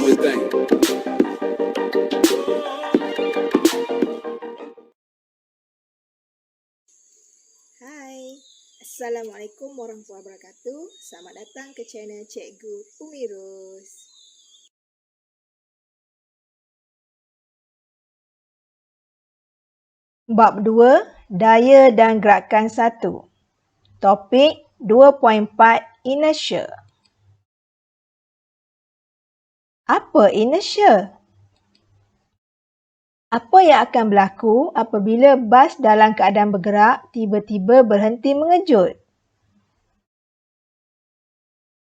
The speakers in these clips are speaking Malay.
do his thing. Hai, Assalamualaikum warahmatullahi wabarakatuh. Selamat datang ke channel Cikgu Umirus. Bab 2, Daya dan Gerakan 1. Topik 2.4, Inertia. Apa inertia? Apa yang akan berlaku apabila bas dalam keadaan bergerak tiba-tiba berhenti mengejut?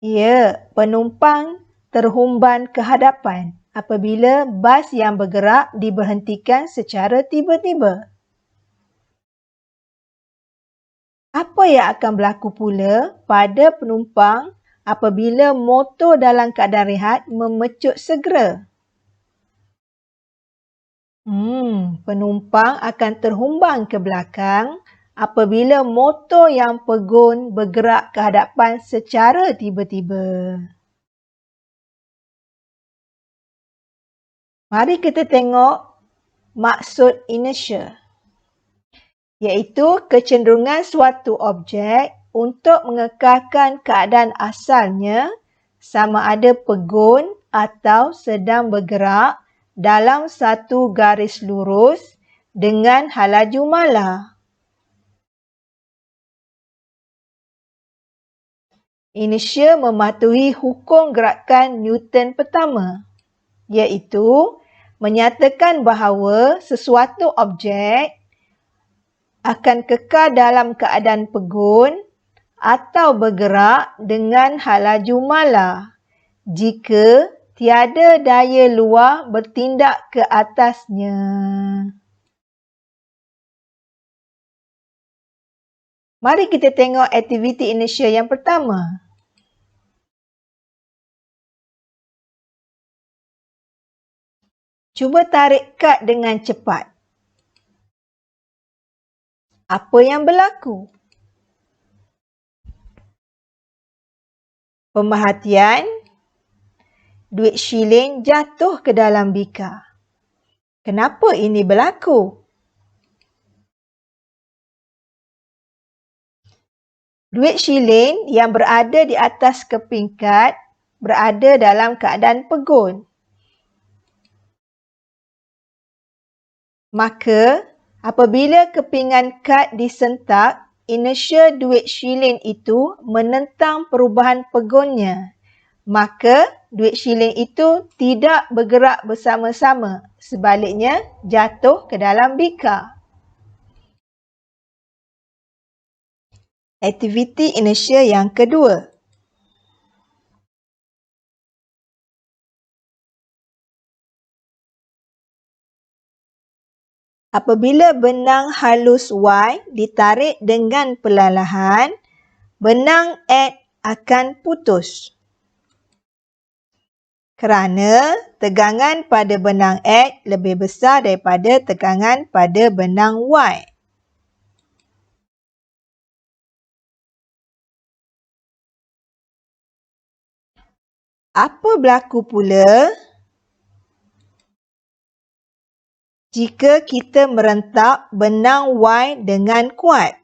Ya, penumpang terhumban ke hadapan apabila bas yang bergerak diberhentikan secara tiba-tiba. Apa yang akan berlaku pula pada penumpang apabila motor dalam keadaan rehat memecut segera? Penumpang akan terhumbang ke belakang apabila motor yang pegun bergerak ke hadapan secara tiba-tiba. Mari kita tengok maksud inertia, iaitu kecenderungan suatu objek untuk mengekalkan keadaan asalnya sama ada pegun atau sedang bergerak dalam satu garis lurus dengan halaju mala. Inertia mematuhi hukum gerakan Newton pertama, iaitu menyatakan bahawa sesuatu objek akan kekal dalam keadaan pegun atau bergerak dengan halaju mala jika tiada daya luar bertindak ke atasnya. Mari kita tengok aktiviti inertia yang pertama. Cuba tarik kad dengan cepat. Apa yang berlaku? Pemerhatian, duit shilling jatuh ke dalam bika. Kenapa ini berlaku? Duit shilling yang berada di atas keping kad berada dalam keadaan pegun. Maka, apabila kepingan kad disentak, inertia duit shilling itu menentang perubahan pegunnya. Maka, duit shilling itu tidak bergerak bersama-sama. Sebaliknya, jatuh ke dalam bika. Aktiviti inertia yang kedua. Apabila benang halus Y ditarik dengan perlahan, benang X akan putus. Kerana tegangan pada benang X lebih besar daripada tegangan pada benang Y. Apa berlaku pula jika kita merentak benang Y dengan kuat?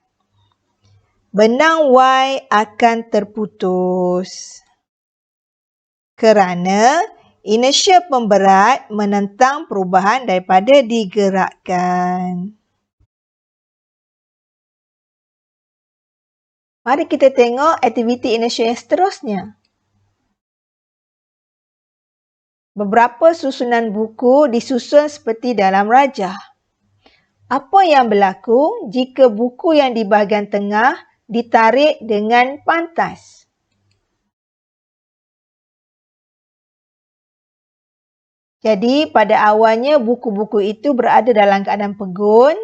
Benang Y akan terputus kerana inertia pemberat menentang perubahan daripada digerakkan. Mari kita tengok aktiviti inertia yang seterusnya. Beberapa susunan buku disusun seperti dalam rajah. Apa yang berlaku jika buku yang di bahagian tengah ditarik dengan pantas? Jadi, pada awalnya buku-buku itu berada dalam keadaan pegun.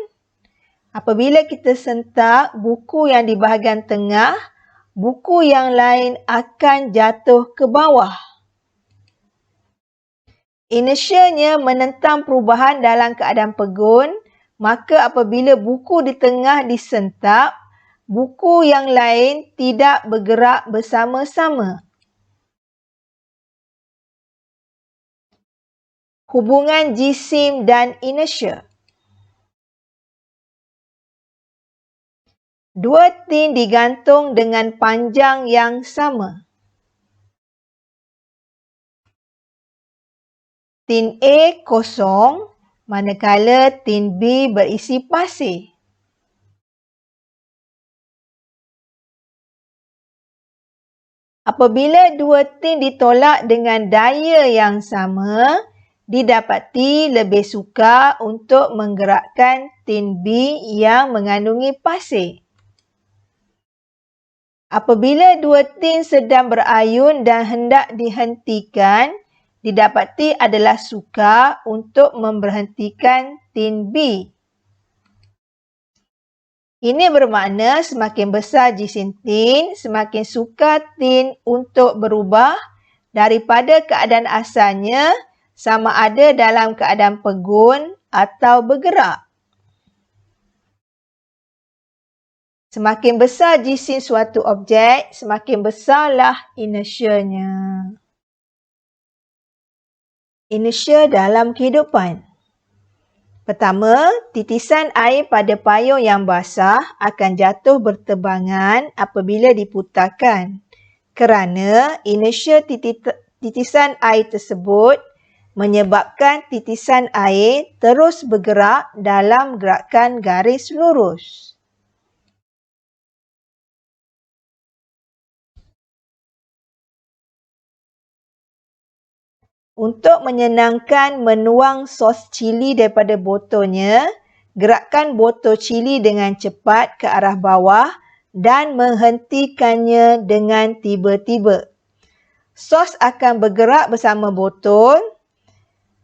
Apabila kita sentak buku yang di bahagian tengah, buku yang lain akan jatuh ke bawah. Inertianya menentang perubahan dalam keadaan pegun, maka apabila buku di tengah disentak, buku yang lain tidak bergerak bersama-sama. Hubungan jisim dan inertia. Dua tin digantung dengan panjang yang sama. Tin A kosong, manakala tin B berisi pasir. Apabila dua tin ditolak dengan daya yang sama, didapati lebih sukar untuk menggerakkan tin B yang mengandungi pasir. Apabila dua tin sedang berayun dan hendak dihentikan, didapati adalah sukar untuk memberhentikan tin B. Ini bermakna semakin besar jisim tin, semakin sukar tin untuk berubah daripada keadaan asalnya sama ada dalam keadaan pegun atau bergerak. Semakin besar jisim suatu objek, semakin besarlah inersianya. Inersia dalam kehidupan. Pertama, titisan air pada payung yang basah akan jatuh berterbangan apabila diputarkan kerana inersia titisan air tersebut menyebabkan titisan air terus bergerak dalam gerakan garis lurus. Untuk menyenangkan menuang sos cili daripada botolnya, gerakkan botol cili dengan cepat ke arah bawah dan menghentikannya dengan tiba-tiba. Sos akan bergerak bersama botol.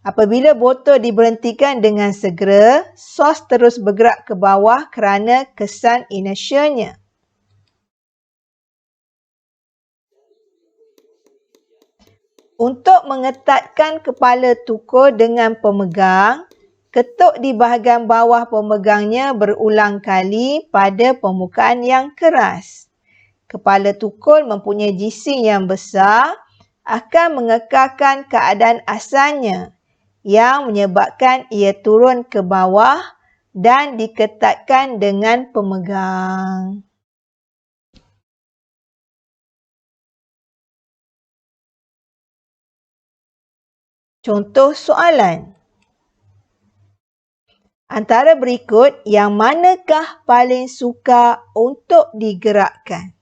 Apabila botol diberhentikan dengan segera, sos terus bergerak ke bawah kerana kesan inersianya. Untuk mengetatkan kepala tukul dengan pemegang, ketuk di bahagian bawah pemegangnya berulang kali pada permukaan yang keras. Kepala tukul mempunyai jisim yang besar akan mengekalkan keadaan asalnya yang menyebabkan ia turun ke bawah dan diketatkan dengan pemegang. Contoh soalan. Antara berikut, yang manakah paling sukar untuk digerakkan?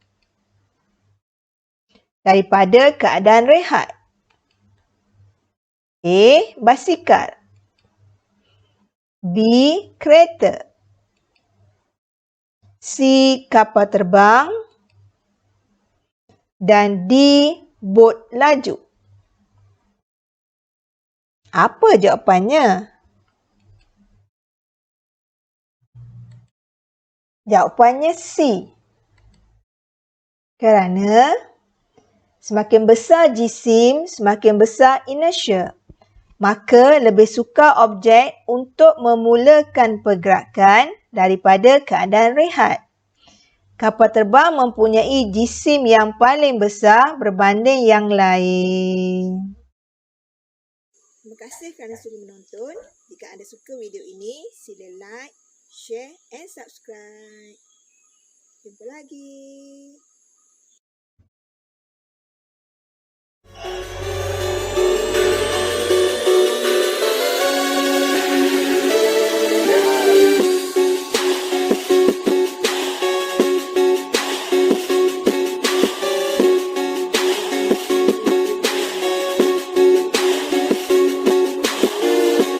Daripada keadaan rehat. A. Basikal. B. Kereta. C. Kapal terbang. Dan D. Bot laju. Apa jawapannya? Jawapannya C. Kerana semakin besar jisim, semakin besar inersia. Maka lebih sukar objek untuk memulakan pergerakan daripada keadaan rehat. Kapal terbang mempunyai jisim yang paling besar berbanding yang lain. Terima kasih kerana sudi menonton. Jika anda suka video ini, sila like, share and subscribe. Jumpa lagi.